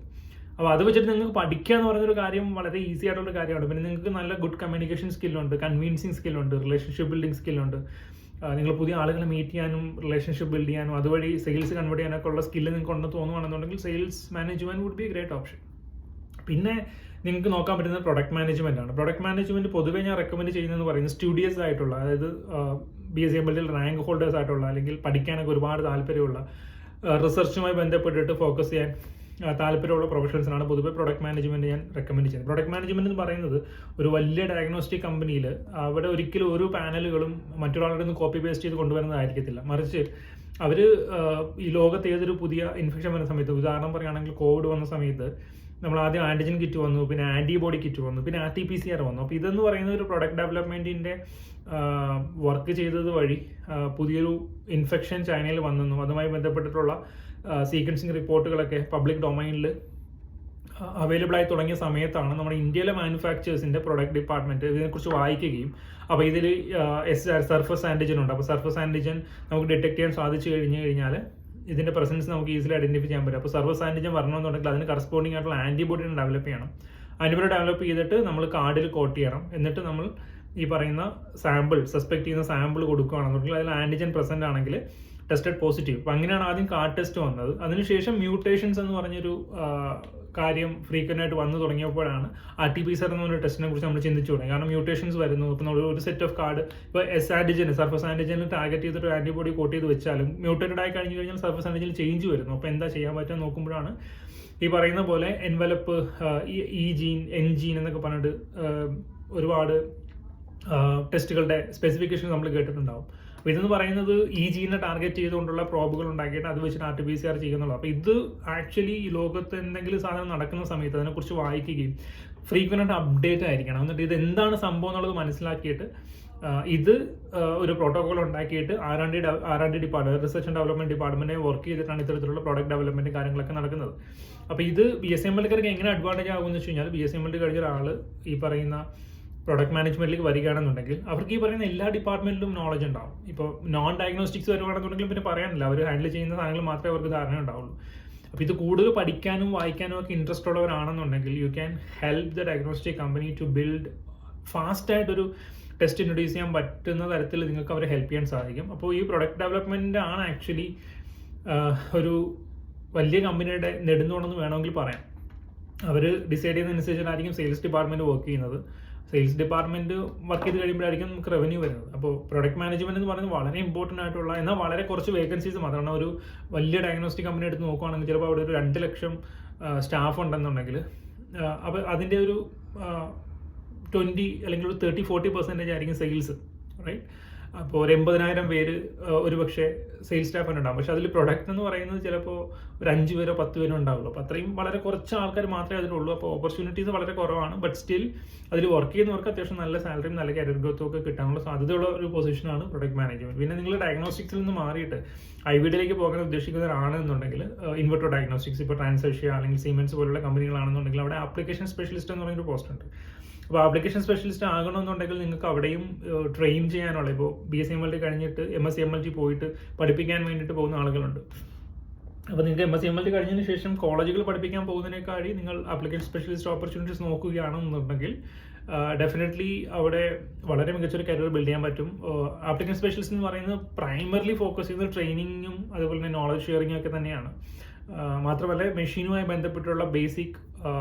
അപ്പോൾ അത് വെച്ചിട്ട് നിങ്ങൾക്ക് പഠിക്കുക എന്ന് പറയുന്നൊരു കാര്യം വളരെ ഈസി ആയിട്ടുള്ള കാര്യമാണ്. പിന്നെ നിങ്ങൾക്ക് നല്ല ഗുഡ് കമ്മ്യൂണിക്കേഷൻ സ്കില്ലുണ്ട്, കൺവിൻസിങ് സ്കില്ലുണ്ട്, റിലേഷൻഷിപ്പ് ബിൽഡിംഗ് സ്കില്ലുണ്ട്. നിങ്ങൾ പുതിയ ആളുകളെ മീറ്റ് ചെയ്യാനും റിലേഷൻഷിപ്പ് ബിൽഡ് ചെയ്യാനും അതുവഴി സെയിൽസ് കൺവേർട്ട് ചെയ്യാനൊക്കെ ഉള്ള സ്കില്ല് നിങ്ങൾക്ക് ഉണ്ടെന്ന് തോന്നുകയാണെന്നുണ്ടെങ്കിൽ sales management would be a great option. പിന്നെ നിങ്ങൾക്ക് നോക്കാൻ പറ്റുന്നത് പ്രൊഡക്റ്റ് മാനേജ്മെന്റ് ആണ്. പ്രൊഡക്റ്റ് മാനേജ്മെന്റ് പൊതുവേ ഞാൻ റെക്കമെൻഡ് ചെയ്യുന്നതെന്ന് പറയുന്നത് സ്റ്റുഡിയസ് ആയിട്ടുള്ള, അതായത് BSMLT റാങ്ക് ഹോൾഡേഴ്സ് ആയിട്ടുള്ള, അല്ലെങ്കിൽ പഠിക്കാനൊക്കെ ഒരുപാട് താല്പര്യമുള്ള, റിസർച്ചുമായി ബന്ധപ്പെട്ടിട്ട് ഫോക്കസ് ചെയ്യാൻ താല്പര്യമുള്ള പ്രൊഫഷണൽസിനാണ് പൊതുവെ പ്രൊഡക്റ്റ് മാനേജ്മെന്റ് ഞാൻ റെക്കമെൻഡ് ചെയ്യുന്നത്. പ്രൊഡക്റ്റ് മാനേജ്മെന്റ് എന്ന് പറയുന്നത് ഒരു വലിയ ഡയഗ്നോസ്റ്റിക് കമ്പനിയിൽ അവിടെ ഒരിക്കലും ഒരു പാനലുകളും മറ്റൊരാളുടെ നിന്ന് കോപ്പി പേസ്റ്റ് ചെയ്ത് കൊണ്ടുവരുന്നതായിരിക്കത്തില്ല. മറിച്ച് അവർ ഈ ലോകത്ത് ഏതൊരു പുതിയ ഇൻഫെക്ഷൻ വരുന്ന സമയത്ത്, ഉദാഹരണം പറയുകയാണെങ്കിൽ കോവിഡ് വന്ന സമയത്ത് നമ്മൾ ആദ്യം ആന്റിജൻ കിറ്റ് വന്നു, പിന്നെ ആന്റിബോഡി കിറ്റ് വന്നു, പിന്നെ RT-PCR വന്നു. അപ്പോൾ ഇതെന്ന് പറയുന്ന ഒരു പ്രൊഡക്റ്റ് ഡെവലപ്മെന്റിന്റെ വർക്ക് ചെയ്തത് വഴി പുതിയൊരു ഇൻഫെക്ഷൻ ചൈനയിൽ വന്നെന്നും അതുമായി ബന്ധപ്പെട്ടിട്ടുള്ള സീക്വൻസിങ് റിപ്പോർട്ടുകളൊക്കെ പബ്ലിക് ഡൊമൈനിൽ അവൈലബിൾ ആയി തുടങ്ങിയ സമയത്താണ് നമ്മുടെ ഇന്ത്യയിലെ മാനുഫാക്ചേഴ്സിൻ്റെ പ്രൊഡക്റ്റ് ഡിപ്പാർട്ട്മെൻറ്റ് ഇതിനെക്കുറിച്ച് വായിക്കുകയും അപ്പോൾ ഇതിൽ സർഫസ് ആൻറ്റിജൻ ഉണ്ട്. അപ്പോൾ സർഫസ് ആൻറ്റിജൻ നമുക്ക് ഡിറ്റക്ട് ചെയ്യാൻ സാധിച്ചു കഴിഞ്ഞാൽ ഇതിൻ്റെ പ്രസൻസ് നമുക്ക് ഈസിലി ഐഡൻറ്റിഫൈ ചെയ്യാൻ പറ്റും. അപ്പോൾ സർഫസ് ആൻറ്റിജൻ വരണമെന്നുണ്ടെങ്കിൽ അതിന് കറസ്പോണ്ടിങ് ആയിട്ടുള്ള ആൻറ്റിബോഡി ഡെവലപ്പ് ചെയ്യണം. ആൻറ്റിബോഡി ഡെവലപ്പ് ചെയ്തിട്ട് നമ്മൾ കാർഡിൽ കോട്ട് ചെയ്യണം. എന്നിട്ട് നമ്മൾ ഈ പറയുന്ന സാമ്പിൾ, സസ്പെക്ട് ചെയ്യുന്ന സാമ്പിൾ കൊടുക്കുകയാണെന്നുണ്ടെങ്കിൽ അതിൽ ആൻറ്റിജൻ പ്രസൻ്റ് ആണെങ്കിൽ ടെസ്റ്റഡ് പോസിറ്റീവ്. അപ്പോൾ അങ്ങനെയാണ് ആദ്യം കാർഡ് ടെസ്റ്റ് വന്നത്. അതിനുശേഷം മ്യൂട്ടേഷൻസ് എന്ന് പറഞ്ഞൊരു കാര്യം ഫ്രീക്വൻ്റ് ആയിട്ട് വന്നു തുടങ്ങിയപ്പോഴാണ് RT-PCR എന്ന് പറഞ്ഞ ടെസ്റ്റിനെ കുറിച്ച് നമ്മൾ ചിന്തിച്ചു തുടങ്ങി. കാരണം മ്യൂട്ടേഷൻസ് വരുന്നു. ഇപ്പോൾ നമ്മൾ ഒരു സെറ്റ് ഓഫ് കാർഡ് ഇപ്പോൾ എസ് ആൻറ്റിജൻ, സർഫസ് ആൻറ്റിജനിൽ ടാർഗറ്റ് ചെയ്തിട്ട് ഒരു ആൻറ്റിബോഡി കോട്ട് ചെയ്ത് വെച്ചാലും മ്യൂട്ടേറ്റഡ് ആയി കഴിഞ്ഞ് കഴിഞ്ഞാൽ സർഫസ് ആൻറ്റിജനിൽ ചേഞ്ച് വരുന്നു. അപ്പോൾ എന്താ ചെയ്യാൻ പറ്റുക നോക്കുമ്പോഴാണ് ഈ പറയുന്ന പോലെ എൻവലപ്പ്, ഈ ജീൻ, എൻ ജീൻ എന്നൊക്കെ പറഞ്ഞിട്ട് ഒരുപാട് ടെസ്റ്റുകളുടെ സ്പെസിഫിക്കേഷൻ നമ്മൾ കേട്ടിട്ടുണ്ടാവും. അപ്പോൾ ഇതെന്ന് പറയുന്നത് ഈ ജീനെ ടാർഗറ്റ് ചെയ്തുകൊണ്ടുള്ള പ്രോബുകൾ ഉണ്ടാക്കിയിട്ട് അത് വെച്ചിട്ട് RT-PCR ചെയ്യുന്നുള്ളൂ. അപ്പോൾ ഇത് ആക്ച്വലി ഈ ലോകത്ത് എന്തെങ്കിലും സാധനം നടക്കുന്ന സമയത്ത് അതിനെക്കുറിച്ച് വായിക്കുകയും ഫ്രീക്വൻ്റ് അപ്ഡേറ്റ് ആയിരിക്കണം. എന്നിട്ട് ഇത് എന്താണ് സംഭവം എന്നുള്ളത് മനസ്സിലാക്കിയിട്ട് ഇത് ഒരു പ്രോട്ടോകോൾ ഉണ്ടാക്കിയിട്ട് R&D department, research and development department work ചെയ്തിട്ടാണ് ഇത്തരത്തിലുള്ള പ്രോഡക്റ്റ് ഡെവലപ്മെൻറ്റ് കാര്യങ്ങളൊക്കെ നടക്കുന്നത്. അപ്പോൾ ഇത് BSMLക്കാർക്ക് എങ്ങനെ അഡ്വാൻറ്റേജ് ആകുമെന്ന് വെച്ച് കഴിഞ്ഞാൽ BSML കഴിഞ്ഞ ഒരാൾ ഈ പറയുന്ന പ്രൊഡക്റ്റ് മാനേജ്മെൻറ്റിലേക്ക് വരികയാണെന്നുണ്ടെങ്കിൽ അവർക്ക് ഈ പറയുന്ന എല്ലാ ഡിപ്പാർട്ട്മെൻറ്റിലും നോളജ് ഉണ്ടാവും. ഇപ്പോൾ നോൺ ഡയഗ്നോസ്റ്റിക്സ് വരുവാണെന്നുണ്ടെങ്കിൽ പിന്നെ പറയാനില്ല, അവർ ഹാൻഡിൽ ചെയ്യുന്ന സാധനങ്ങൾ മാത്രമേ അവർക്ക് ധാരണ ഉണ്ടാവുള്ളൂ. അപ്പോൾ ഇത് കൂടുതൽ പഠിക്കാനും വായിക്കാനും ഒക്കെ ഇൻട്രസ്റ്റ് ഉള്ളവരാണെന്നുണ്ടെങ്കിൽ you can help the diagnostic company to build ഫാസ്റ്റായിട്ടൊരു ടെസ്റ്റ് ഇൻട്രൊഡ്യൂസ് ചെയ്യാൻ പറ്റുന്ന തരത്തിൽ നിങ്ങൾക്ക് അവരെ ഹെൽപ്പ് ചെയ്യാൻ സാധിക്കും. അപ്പോൾ ഈ പ്രൊഡക്റ്റ് ഡെവലപ്മെൻറ്റ് ആണ് ആക്ച്വലി ഒരു വലിയ കമ്പനിയുടെ നെടുന്തൂണെന്ന് വേണമെങ്കിൽ പറയാം. അവർ ഡിസൈഡ് ചെയ്യുന്നതനുസരിച്ചിട്ടായിരിക്കും സെയിൽസ് ഡിപ്പാർട്ട്മെൻറ്റ് വർക്ക് ചെയ്യുന്നത്. സെയിൽസ് ഡിപ്പാർട്ട്മെൻറ്റ് വർക്ക് ചെയ്ത് കഴിയുമ്പോഴായിരിക്കും നമുക്ക് റവന്യൂ വരുന്നത്. അപ്പോൾ പ്രൊഡക്റ്റ് മാനേജ്മെൻറ്റ് എന്ന് പറയുന്നത് വളരെ ഇമ്പോർട്ടൻ്റ് ആയിട്ടുള്ള, എന്നാൽ വളരെ കുറച്ച് വേക്കൻസീസ് മാത്രമാണ്. ഒരു വലിയ ഡയഗ്നോസ്റ്റിക് കമ്പനി എടുത്ത് നോക്കുകയാണെങ്കിൽ ചിലപ്പോൾ അവിടെ ഒരു 2 ലക്ഷം സ്റ്റാഫ് ഉണ്ടെന്നുണ്ടെങ്കിൽ അപ്പോൾ അതിൻ്റെ ഒരു 20 അല്ലെങ്കിൽ ഒരു 30-40% ആയിരിക്കും സെയിൽസ്, റൈറ്റ്? അപ്പോൾ ഒരു 80,000 പേര് ഒരു പക്ഷേ സെയിൽസ് സ്റ്റാഫ് ഉണ്ടാകും. പക്ഷേ അതിൽ പ്രൊഡക്റ്റ് എന്ന് പറയുന്നത് ചിലപ്പോൾ ഒരു 5 പേരോ 10 പേരോ ഉണ്ടാവുള്ളൂ. അപ്പോൾ അത്രയും വളരെ കുറച്ച് ആൾക്കാർ മാത്രമേ അതിലുള്ളൂ. അപ്പോൾ ഓപ്പർച്യൂണിറ്റീസ് വളരെ കുറവാണ്. ബട്ട് സ്റ്റിൽ അതിൽ വർക്ക് ചെയ്യുന്നവർക്ക് അത്യാവശ്യം നല്ല സാലറിയും നല്ല കരിയർ ഗ്രോത്തും ഒക്കെ കിട്ടാനുള്ള സാധ്യതയുള്ള ഒരു പൊസിഷനാണ് പ്രൊഡക്റ്റ് മാനേജ്മെൻറ്റ്. പിന്നെ നിങ്ങൾ ഡയഗ്നോസ്റ്റിക്സിൽ നിന്ന് മാറിയിട്ട് IVDയിലേക്ക് പോകാൻ ഉദ്ദേശിക്കുന്നവരാണെന്നുണ്ടെങ്കിൽ ഇൻവെർട്ടോ ഡയഗ്നോസ്റ്റിക്സ്, ഇപ്പോൾ ട്രാൻസേഷ്യ അല്ലെങ്കിൽ സീമെൻസ് പോലുള്ള കമ്പനികളാണെന്നുണ്ടെങ്കിൽ അവിടെ ആപ്ലിക്കേഷൻ സ്പെഷ്യലിസ്റ്റ് എന്ന് പറയുന്നൊരു പോസ്റ്റ് ഉണ്ട്. അപ്പോൾ ആപ്ലിക്കേഷൻ സ്പെഷ്യലിസ്റ്റ് ആകണമെന്നുണ്ടെങ്കിൽ നിങ്ങൾക്ക് അവിടെയും ട്രെയിൻ ചെയ്യാനുള്ള, ഇപ്പോൾ BSMLT കഴിഞ്ഞിട്ട് MSc-MLT പോയിട്ട് പഠിപ്പിക്കാൻ വേണ്ടിയിട്ട് പോകുന്ന ആളുകളുണ്ട്. അപ്പോൾ നിങ്ങൾക്ക് MSc-MLT കഴിഞ്ഞതിന് ശേഷം കോളേജുകൾ പഠിപ്പിക്കാൻ പോകുന്നതിനേക്കാൾ നിങ്ങൾ ആപ്ലിക്കേഷൻ സ്പെഷ്യലിസ്റ്റ് ഓപ്പർച്യൂണിറ്റീസ് നോക്കുകയാണെന്നുണ്ടെങ്കിൽ ഡെഫിനറ്റ്ലി അവിടെ വളരെ മികച്ചൊരു കരിയർ ബിൽഡ് ചെയ്യാൻ പറ്റും. ആപ്ലിക്കേഷൻ സ്പെഷ്യലിസ്റ്റ് എന്ന് പറയുന്നത് പ്രൈമർലി ഫോക്കസ് ചെയ്യുന്നത് ട്രെയിനിങ്ങും അതുപോലെ തന്നെ നോളജ് ഷെയറിങ്ങും ഒക്കെ തന്നെയാണ്. മാത്രമല്ല മെഷീനുമായി ബന്ധപ്പെട്ടുള്ള ബേസിക്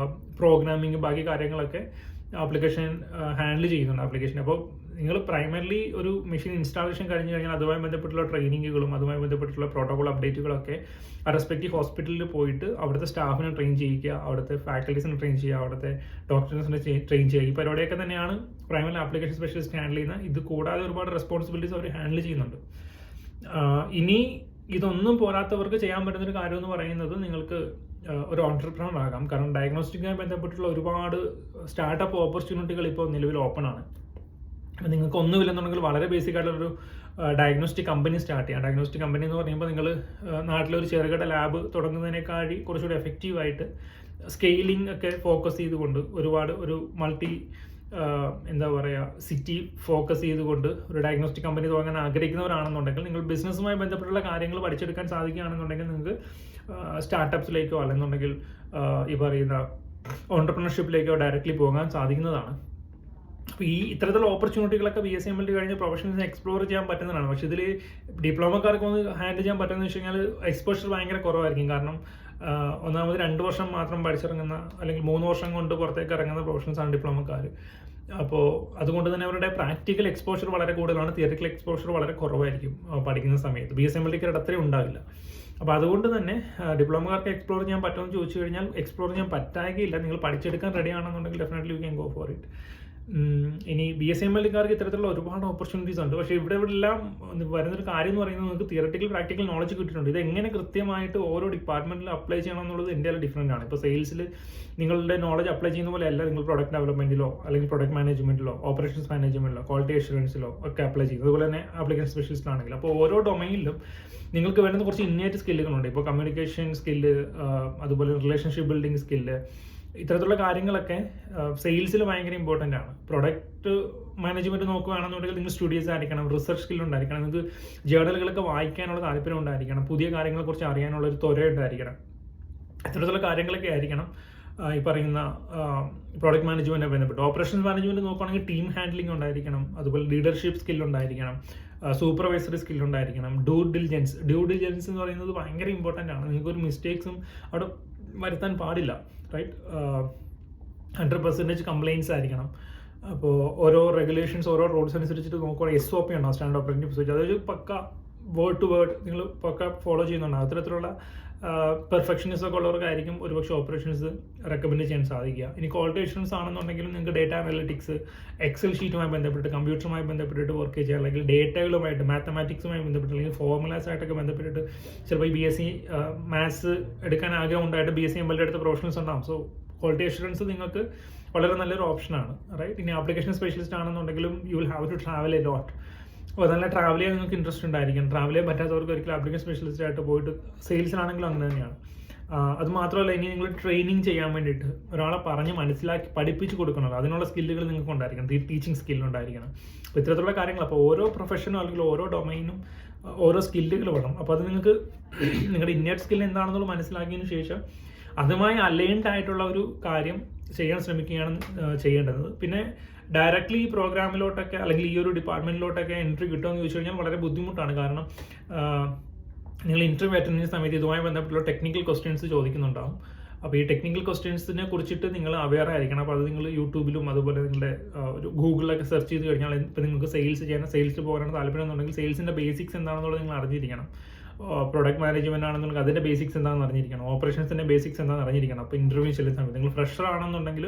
പ്രോഗ്രാമിങ് ബാക്കി കാര്യങ്ങളൊക്കെ ആപ്ലിക്കേഷൻ ഹാൻഡിൽ ചെയ്യുന്നുണ്ട് ആപ്ലിക്കേഷൻ. അപ്പോൾ നിങ്ങൾ പ്രൈമർലി ഒരു മെഷീൻ ഇൻസ്റ്റാളേഷൻ കഴിഞ്ഞ് കഴിഞ്ഞാൽ അതുമായി ബന്ധപ്പെട്ടുള്ള ട്രെയിനിങ്ങുകളും അതുമായി ബന്ധപ്പെട്ടുള്ള പ്രോട്ടോകോൾ അപ്ഡേറ്റുകളൊക്കെ ആ റെസ്പെക്റ്റീവ് ഹോസ്പിറ്റലിൽ പോയിട്ട് അവിടുത്തെ സ്റ്റാഫിനെ ട്രെയിൻ ചെയ്യിക്കുക, അവിടുത്തെ ഫാക്കൽറ്റീസിനെ ട്രെയിൻ ചെയ്യുക, അവിടുത്തെ ഡോക്ടേഴ്സിനെ ട്രെയിൻ ചെയ്യുക. ഈ പരിപാടിയൊക്കെ തന്നെയാണ് പ്രൈമറി ആപ്ലിക്കേഷൻ സ്പെഷ്യലിസ്റ്റ് ഹാൻഡിൽ ചെയ്യുന്നത്. ഇത് കൂടാതെ ഒരുപാട് റെസ്പോൺസിബിലിറ്റീസ് അവർ ഹാൻഡിൽ ചെയ്യുന്നുണ്ട്. ഇനി ഇതൊന്നും പോരാത്തവർക്ക് ചെയ്യാൻ പറ്റുന്നൊരു കാര്യം എന്ന് പറയുന്നത് നിങ്ങൾക്ക് ഒരു ഓൺട്രപ്രണർ ആകാം. കാരണം ഡയഗ്നോസ്റ്റിക്കുമായി ബന്ധപ്പെട്ടുള്ള ഒരുപാട് സ്റ്റാർട്ടപ്പ് ഓപ്പർച്യൂണിറ്റികൾ ഇപ്പോൾ നിലവിൽ ഓപ്പൺ ആണ്. അപ്പോൾ നിങ്ങൾക്ക് ഒന്നുമില്ലെന്നുണ്ടെങ്കിൽ വളരെ ബേസിക് ആയിട്ടുള്ളൊരു ഡയഗ്നോസ്റ്റിക് കമ്പനി സ്റ്റാർട്ട് ചെയ്യാം. ഡയഗ്നോസ്റ്റിക് കമ്പനി എന്ന് പറയുമ്പോൾ നിങ്ങൾ നാട്ടിലൊരു ചെറുകിട ലാബ് തുടങ്ങുന്നതിനേക്കാൾ കുറച്ചുകൂടി എഫക്റ്റീവായിട്ട് സ്കെയിലിംഗ് ഒക്കെ ഫോക്കസ് ചെയ്തുകൊണ്ട് ഒരുപാട് ഒരു എന്താ പറയുക സിറ്റി ഫോക്കസ് ചെയ്തുകൊണ്ട് ഒരു ഡയഗ്നോസ്റ്റിക് കമ്പനി തുടങ്ങാൻ ആഗ്രഹിക്കുന്നവരാണെന്നുണ്ടെങ്കിൽ നിങ്ങൾ ബിസിനസ്സുമായി ബന്ധപ്പെട്ടുള്ള കാര്യങ്ങൾ പഠിച്ചെടുക്കാൻ സാധിക്കുകയാണെന്നുണ്ടെങ്കിൽ നിങ്ങൾക്ക് സ്റ്റാർട്ടപ്സിലേക്കോ അല്ലെന്നുണ്ടെങ്കിൽ ഈ പറയുന്ന ഓൺടർപ്രണർഷിപ്പിലേക്കോ ഡയറക്റ്റ്ലി പോകാൻ സാധിക്കുന്നതാണ്. അപ്പോൾ ഈ ഇത്തരത്തിലുള്ള ഓപ്പർച്യൂണിറ്റികളൊക്കെ BSMLT കഴിഞ്ഞ പ്രൊഫഷണൽസിനെ എക്സ്പ്ലോർ ചെയ്യാൻ പറ്റുന്നതാണ്. പക്ഷേ ഇതിൽ ഡിപ്ലോമക്കാർക്ക് ഒന്ന് ഹാൻഡിൽ ചെയ്യാൻ പറ്റുമെന്ന് വെച്ച് കഴിഞ്ഞാൽ എക്സ്പോഷർ ഭയങ്കര കുറവായിരിക്കും. കാരണം ഒന്നാമത് 2 വർഷം മാത്രം പഠിച്ചിറങ്ങുന്ന അല്ലെങ്കിൽ 3 വർഷം കൊണ്ട് പുറത്തേക്ക് ഇറങ്ങുന്ന പ്രൊഫഷണൽസാണ് ഡിപ്ലോമക്കാർ. അപ്പോൾ അതുകൊണ്ട് തന്നെ അവരുടെ പ്രാക്ടിക്കൽ എക്സ്പോഷർ വളരെ കൂടുതലാണ്, തിയറിക്കൽ എക്സ്പോഷർ വളരെ കുറവായിരിക്കും പഠിക്കുന്ന സമയത്ത്. BSMLTക്കാരുടെ അത്രയും ഉണ്ടാവില്ല. അപ്പോൾ അതുകൊണ്ട് തന്നെ ഡിപ്ലോമക്കാർക്ക് എക്സ്പ്ലോർ ചെയ്യാൻ പറ്റുമെന്ന് ചോദിച്ചു കഴിഞ്ഞാൽ എക്സ്പ്ലോർ ചെയ്യാൻ പറ്റാകില്ല. നിങ്ങൾ പഠിച്ചെടുക്കാൻ റെഡി ആണെന്നുണ്ടെങ്കിൽ definitely you can go for it. ഇനി BSMLTക്കാർക്ക് ഇത്തരത്തിലുള്ള ഒരുപാട് ഓപ്പർച്യൂണിറ്റീസ് ഉണ്ട്. പക്ഷേ ഇവിടെ എല്ലാം വരുന്നൊരു കാര്യം എന്ന് പറയുന്നത് നിങ്ങൾക്ക് തിയററ്റിക്കൽ പ്രാക്ടിക്കൽ നോളജ് കിട്ടിയിട്ടുണ്ട്. ഇത് എങ്ങനെ കൃത്യമായിട്ട് ഓരോ ഡിപ്പാർട്ട്മെന്റിൽ അപ്ലൈ ചെയ്യണം എന്നുള്ളത് ഇന്ത്യയിൽ ഡിഫറെൻ്റ് ആണ്. ഇപ്പോൾ സെയിൽസിൽ നിങ്ങളുടെ നോളജ് അപ്ലൈ ചെയ്യുന്ന പോലെ അല്ല നിങ്ങൾ പ്രൊഡക്റ്റ് ഡെവലപ്മെന്റിലോ അല്ലെങ്കിൽ പ്രൊഡക്റ്റ് മാനേജ്മെന്റിലോ ഓപ്പറേഷൻസ് മാനേജ്മെന്റിലോ ക്വാളിറ്റി അഷുറൻസിലോ ഒക്കെ അപ്ലൈ ചെയ്യുന്നത്. അതുപോലെ തന്നെ ആപ്ലിക്കേഷൻ സ്പെഷ്യലിസ്റ്റ് ആണെങ്കിൽ അപ്പോൾ ഓരോ ഡൊമൈനിലും നിങ്ങൾക്ക് വേണ്ടുന്ന കുറച്ച് ഇന്നേറ്റ് സ്കില്ലുകളുണ്ട്. ഇപ്പോൾ കമ്മ്യൂണിക്കേഷൻ സ്കില്ല്, അതുപോലെ റിലേഷൻഷിപ്പ് ബിൽഡിംഗ് സ്കില്ല്, ഇത്തരത്തിലുള്ള കാര്യങ്ങളൊക്കെ സെയിൽസിൽ ഭയങ്കര ഇമ്പോർട്ടൻ്റ് ആണ്. പ്രൊഡക്റ്റ് മാനേജ്മെൻറ്റ് നോക്കുകയാണെന്നുണ്ടെങ്കിൽ നിങ്ങൾ സ്റ്റുഡിയസ് ആയിരിക്കണം, റിസർച്ച് സ്കിൽ ഉണ്ടായിരിക്കണം, നിങ്ങൾക്ക് ജേർണലുകളൊക്കെ വായിക്കാനുള്ള താല്പര്യം ഉണ്ടായിരിക്കണം, പുതിയ കാര്യങ്ങളെക്കുറിച്ച് അറിയാനുള്ള ഒരു ത്വര ഉണ്ടായിരിക്കണം. ഇത്തരത്തിലുള്ള കാര്യങ്ങളൊക്കെ ആയിരിക്കണം ഈ പറയുന്ന പ്രോഡക്റ്റ് മാനേജ്മെൻറ്റ് ബന്ധപ്പെട്ട്. ഓപ്പറേഷൻസ് മാനേജ്മെൻറ്റ് നോക്കുകയാണെങ്കിൽ ടീം ഹാൻഡ്ലിംഗ് ഉണ്ടായിരിക്കണം, അതുപോലെ ലീഡർഷിപ്പ് സ്കിൽ ഉണ്ടായിരിക്കണം, സൂപ്പർവൈസറി സ്കിൽ ഉണ്ടായിരിക്കണം, ഡ്യൂ ഡിലിജൻസ് എന്ന് പറയുന്നത് ഭയങ്കര ഇമ്പോർട്ടൻ്റ് ആണ്. നിങ്ങൾക്കൊരു മിസ്റ്റേക്സും അവിടെ വരുത്താൻ പാടില്ല, റൈറ്റ്? 100% കംപ്ലയിൻസ് ആയിരിക്കണം. അപ്പോൾ ഓരോ റെഗുലേഷൻസ്, ഓരോ റൂൾസ് അനുസരിച്ചിട്ട് നോക്കുകയാണെങ്കിൽ SOP ഉണ്ടാവും, സ്റ്റാൻഡേർഡ് ഓപ്പറേറ്റിംഗ് പ്രൊസീജിയർ. അതൊരു പക്ക വേർഡ് ടു വേർഡ് നിങ്ങൾ പക്ക ഫോളോ ചെയ്യുന്നുണ്ടാവും. അത്തരത്തിലുള്ള പെർഫെക്ഷനിസം ഒക്കെ ഉള്ളവർക്കായിരിക്കും ഒരുപക്ഷെ ഓപ്പറേഷൻസ് റെക്കമെൻഡ് ചെയ്യാൻ സാധിക്കുക. ഇനി ക്വാളിറ്റി അഷ്വറൻസ് ആണെന്നുണ്ടെങ്കിലും നിങ്ങൾക്ക് ഡേറ്റ അനലിറ്റിക്സ്, എക്സൽ ഷീറ്റുമായി ബന്ധപ്പെട്ട്, കമ്പ്യൂട്ടറുമായി ബന്ധപ്പെട്ടിട്ട് വർക്ക് ചെയ്യുക, അല്ലെങ്കിൽ ഡേറ്റകളുമായിട്ട്, മാത്തമാറ്റിക്സുമായി ബന്ധപ്പെട്ട്, അല്ലെങ്കിൽ ഫോർമുലാസ് ആയിട്ടൊക്കെ ബന്ധപ്പെട്ടിട്ട് ചിലപ്പോൾ ഈ BSc മാത്സ് എടുക്കാൻ ആഗ്രഹം ഉണ്ടായിട്ട് BSc ML എടുത്ത പ്രൊഫഷണൽസ് ഉണ്ടാകും. സോ ക്വാളിറ്റി അഷ്വറൻസ് നിങ്ങൾക്ക് വളരെ നല്ലൊരു ഓപ്ഷനാണ്, റൈറ്റ്? ഇനി ആപ്ലിക്കേഷൻ സ്പെഷ്യലിസ്റ്റ് ആണെന്നുണ്ടെങ്കിലും you will have to travel a lot. അപ്പോൾ നല്ല ട്രാവൽ ചെയ്യാൻ നിങ്ങൾക്ക് ഇൻട്രസ്റ്റ് ഉണ്ടായിരിക്കും. ട്രാവൽ ചെയ്യാൻ പറ്റാത്തവർക്ക് ഒരിക്കലും ആപ്ലിക്കേഷൻ സ്പെഷ്യലിസ്റ്റ് ആയിട്ട് പോയിട്ട്, സെയിൽസിലാണെങ്കിലും അങ്ങനെ തന്നെയാണ്. അത് മാത്രമല്ല, ഇനി നിങ്ങൾ ട്രെയിനിങ് ചെയ്യാൻ വേണ്ടിയിട്ട് ഒരാളെ പറഞ്ഞ് മനസ്സിലാക്കി പഠിപ്പിച്ച് കൊടുക്കണമല്ലോ, അതിനുള്ള സ്കില്ലുകൾ നിങ്ങൾക്ക് ഉണ്ടായിരിക്കണം, ടീച്ചിങ് സ്കില്ലുണ്ടായിരിക്കണം. അപ്പോൾ ഇത്തരത്തിലുള്ള കാര്യങ്ങൾ, അപ്പോൾ ഓരോ പ്രൊഫഷനും അല്ലെങ്കിൽ ഓരോ ഡൊമൈനും ഓരോ സ്കില്ലുകൾ വേണം. അപ്പോൾ അത് നിങ്ങൾക്ക് നിങ്ങളുടെ ഇന്നേറ്റ് സ്കിൽ എന്താണെന്നുള്ളത് മനസ്സിലാക്കിയതിന് ശേഷം അതുമായി അലൈൻഡ് ആയിട്ടുള്ള ഒരു കാര്യം ചെയ്യാൻ ശ്രമിക്കുകയാണ് ചെയ്യേണ്ടത്. പിന്നെ ഡയറക്റ്റ്ലി ഈ പ്രോഗ്രാമിലോട്ടൊക്കെ അല്ലെങ്കിൽ ഈ ഒരു ഡിപ്പാർട്ട്മെന്റിലോട്ടൊക്കെ എൻട്രി കിട്ടുമെന്ന് ചോദിച്ചു കഴിഞ്ഞാൽ വളരെ ബുദ്ധിമുട്ടാണ്. കാരണം നിങ്ങൾ ഇന്റർവ്യൂ അറ്റൻഡ് ചെയ്യുന്ന സമയത്ത് ഇതുമായി ബന്ധപ്പെട്ടുള്ള ടെക്നിക്കൽ ക്വസ്റ്റ്യൻസ് ചോദിക്കുന്നുണ്ടാവും. അപ്പോൾ ഈ ടെക്നിക്കൽ ക്വസ്റ്റ്യൻസിനെ കുറിച്ചിട്ട് നിങ്ങൾ അവെയർ ആയിരിക്കണം. അപ്പോൾ അത് നിങ്ങൾ യൂട്യൂബിലും അതുപോലെ നിങ്ങളുടെ ഒരു ഗൂഗിളിലൊക്കെ സെർച്ച് ചെയ്ത് കഴിഞ്ഞാൽ, ഇപ്പോൾ നിങ്ങൾക്ക് സെയിൽസ് പോകാനാണ് താല്പര്യം എന്നുണ്ടെങ്കിൽ സെയിൽസിൻ്റെ ബേസിക്സ് എന്താണെന്നുള്ളത് നിങ്ങൾ അറിഞ്ഞിരിക്കണം. പ്രൊഡക്റ്റ് മാനേജ്മെന്റ് ആണെന്നുണ്ടെങ്കിൽ അതിന്റെ ബേസിക്സ് എന്താണെന്ന് അറിഞ്ഞിരിക്കണം. ഓപ്പറേഷൻസിന്റെ ബേസിക്സ് എന്താണെന്ന് അറിഞ്ഞിരിക്കണം. അപ്പോൾ ഇന്റർവ്യൂ ചെല്ലുന്ന സമയത്ത് നിങ്ങൾ ഫ്രഷർ ആണെന്നുണ്ടെങ്കിൽ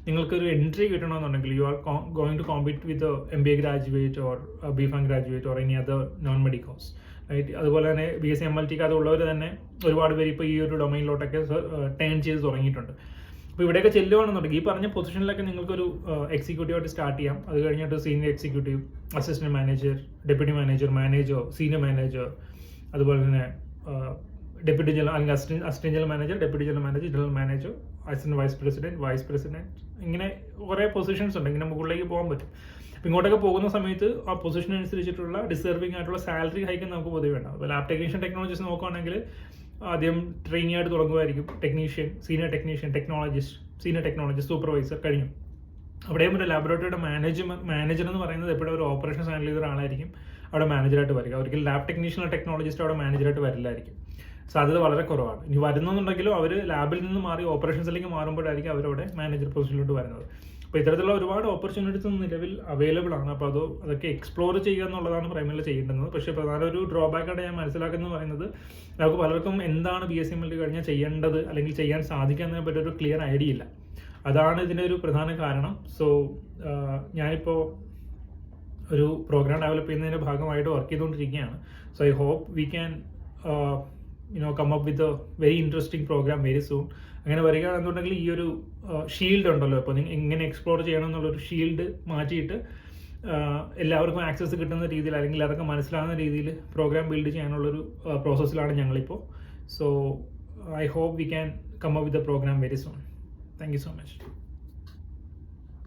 നിങ്ങൾക്കൊരു എൻട്രി കിട്ടണമെന്നുണ്ടെങ്കിൽ you are going to compete with MBA graduate or BPharm graduate or any other non medicos, right? അതുപോലെ തന്നെ BSc MLTക്ക് അതുള്ളവർ തന്നെ ഒരുപാട് പേര് ഇപ്പോൾ ഈ ഒരു ഡൊമൈനിലോട്ടൊക്കെ ടേൺ ചെയ്ത് തുടങ്ങിയിട്ടുണ്ട്. അപ്പോൾ ഇവിടെയൊക്കെ ചെല്ലുകയാണെന്നുണ്ടെങ്കിൽ ഈ പറഞ്ഞ പൊസിഷനിലൊക്കെ നിങ്ങൾക്കൊരു എക്സിക്യൂട്ടീവായിട്ട് സ്റ്റാർട്ട് ചെയ്യാം. അത് കഴിഞ്ഞിട്ട് senior executive, assistant manager, deputy manager, senior manager, അതുപോലെ തന്നെ ഡെപ്യൂട്ടി ജനറൽ അല്ലെങ്കിൽ assistant general manager, deputy general manager, general manager, assistant vice president, ഇങ്ങനെ കുറേ പൊസിഷൻസ് ഉണ്ട്. ഇങ്ങനെ മുകളിലേക്ക് പോകാൻ പറ്റും. അപ്പോൾ ഇങ്ങോട്ടൊക്കെ പോകുന്ന സമയത്ത് ആ പൊസിഷൻ അനുസരിച്ചിട്ടുള്ള ഡിസർവിംഗ് ആയിട്ടുള്ള സാലറി ഹൈക്ക് നമുക്ക് പൊതുവെ ഉണ്ടാവും. അപ്പോൾ ലാബ് ടെക്നീഷ്യൻ ടെക്നോളജീസ് നോക്കുകയാണെങ്കിൽ ആദ്യം ട്രെയിനിങ് ആയിട്ട് തുടങ്ങുമായിരിക്കും. Technician, senior technician, technologist, senior technologist, supervisor കഴിഞ്ഞു. അവിടെയും ഒരു ലാബറട്ടറിയുടെ മാനേജർ എന്ന് പറയുന്നത് എപ്പോഴും ഒരു ഓപ്പറേഷൻസ് ഹാൻഡിൽ ചെയ്ത ഒരാളായിരിക്കും അവിടെ മാനേജറായിട്ട് വരിക. ഒരിക്കലും ലാബ് ടെക്നീഷ്യൻ, ടെക്നോളജിസ്റ്റ് അവിടെ മാനേജറായിട്ട് വരില്ലായിരിക്കും. സാധ്യത വളരെ കുറവാണ്. ഇനി വരുന്നുണ്ടെങ്കിലും അവർ ലാബിൽ നിന്ന് മാറി ഓപ്പറേഷൻസിലേക്ക് മാറുമ്പോഴായിരിക്കും അവരവിടെ മാനേജർ പൊസിഷനിലോട്ട് വരുന്നത്. അപ്പോൾ ഇത്തരത്തിലുള്ള ഒരുപാട് ഓപ്പർച്യൂണിറ്റീസ് നിലവിൽ അവൈലബിൾ ആണ്. അപ്പോൾ അതൊക്കെ എക്സ്പ്ലോർ ചെയ്യുക എന്നുള്ളതാണ് പ്രൈമറിയിൽ ചെയ്യേണ്ടത്. പക്ഷേ പ്രധാന ഒരു ഡ്രോബാക്കായിട്ട് ഞാൻ മനസ്സിലാക്കുന്നത് പറയുന്നത്, നമുക്ക് പലർക്കും എന്താണ് BSc MLT കഴിഞ്ഞാൽ ചെയ്യേണ്ടത് അല്ലെങ്കിൽ ചെയ്യാൻ സാധിക്കുക എന്നതിനെ പറ്റി ഒരു ക്ലിയർ ഐഡിയ ഇല്ല. അതാണ് ഇതിൻ്റെ ഒരു പ്രധാന കാരണം. സോ ഞാനിപ്പോൾ ഒരു പ്രോഗ്രാം ഡെവലപ്പ് ചെയ്യുന്നതിൻ്റെ ഭാഗമായിട്ട് വർക്ക് ചെയ്തുകൊണ്ടിരിക്കുകയാണ്. So I hope we can come up with a very interesting programme very soon. അങ്ങനെ വരികയാണെന്നുണ്ടെങ്കിൽ ഈ ഒരു ഷീൽഡ് ഉണ്ടല്ലോ, അപ്പോൾ നിങ്ങൾ എങ്ങനെ എക്സ്പ്ലോർ ചെയ്യണം എന്നുള്ളൊരു ഷീൽഡ് മാറ്റിയിട്ട് എല്ലാവർക്കും ആക്സസ് കിട്ടുന്ന രീതിയിൽ അല്ലെങ്കിൽ എല്ലാവർക്കും മനസ്സിലാകുന്ന രീതിയിൽ പ്രോഗ്രാം ബിൽഡ് ചെയ്യാനുള്ളൊരു പ്രോസസ്സിലാണ് ഞങ്ങളിപ്പോൾ. So I hope we can come up with a programme very soon. Thank you so much.